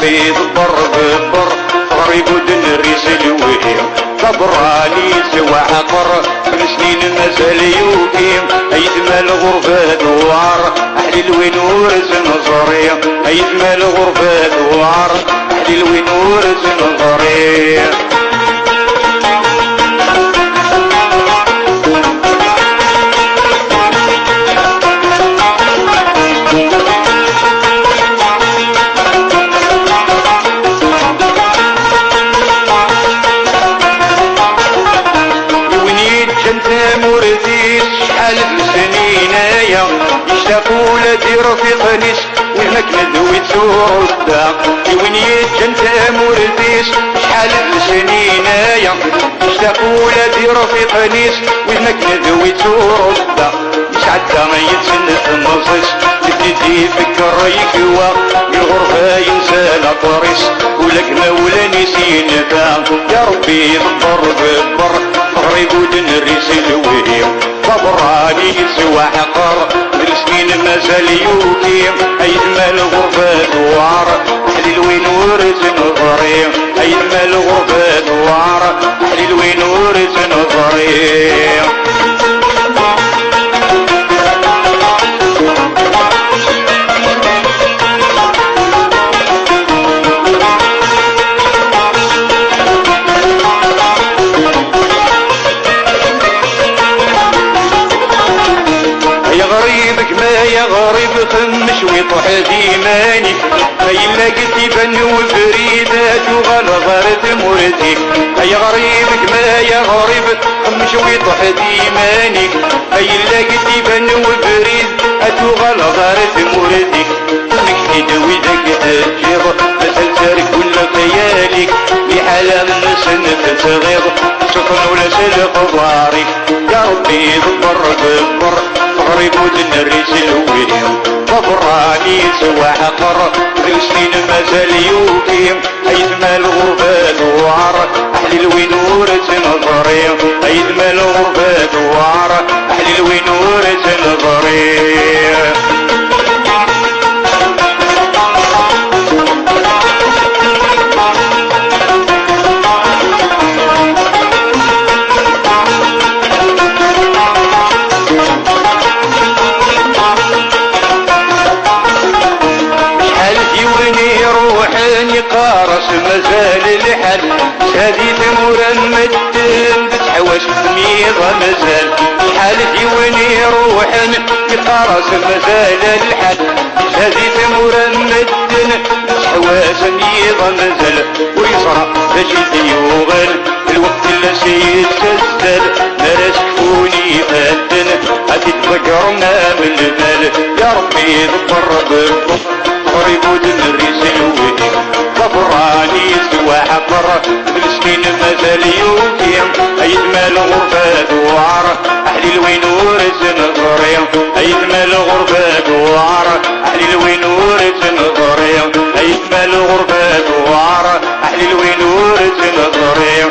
ربي ضبر ببر غريب ودنريس الوهيم صبراني سوى عقر من سنين مازال يوكيم ايدما الغربة دوار احلي الوين ورز نظري ايدما الغربة دوار احلي الوين ورز نظري يشتاقوا لدي رفيق نيس وهناك ندوي تسور الداق وين يتجنت مورديس شحال سنينايا يشتاقوا لدي رفيق نيس وهناك ندوي تسور الداق يسعد ما يتسنى النصيص تبتدي فكر يكوى الغرفة ينسى الأطريس ولك مولا نسين فاق يا ربي ضبر ببر غريب ودنريس الوهيم صبراني سوى حقر سنين مازال يوكيم ايدما الغربة دوار احلي الوين ورز نظري ايدما الغربة دوار احلي الوين ورز نظري يا غريب خمش ويطح ديماني ايلا قلتي بن وفريدات وغلغرت موردي يا غريب كما يا غريب خمش ويطح ديماني ايلا قلتي بن وفريدات وغلغرت موردي انك تدوي ذاك الجير مثل تارك ولا خيالك لحالة من سنة صغير سكن ولا سلق ضاري يا ربي ضبر ببر غريب ودنريس الوهيم صبراني سوى حقر ذو سنين مازال يوكيم ايدما الغربة دوار احلي الوين ورز نظري ايدما الغربة دوار احلي الوين ورز نظري قارس مازال الحل هذه ثمورا مدن بتحوش ميضة مازال حالتي ويني روحا قارس مازال الحل هذه ثمورا مدن بتحوش ميضة مازال ويصرى باش يوغل الوقت اللي سيتسلسل مراس كفوني فاتن غادي تفكرنا من المال يا ربي ضبر بالضبط قريب ودنريس الوهيم صبراني سوى حقر مسكين مازال يوكيم ايدما الغربة دوار احلي الوين ورز نظري ايدما الغربة دوار احلي الوين ورز نظري ايدما الغربة دوار احلي الوين ورز نظري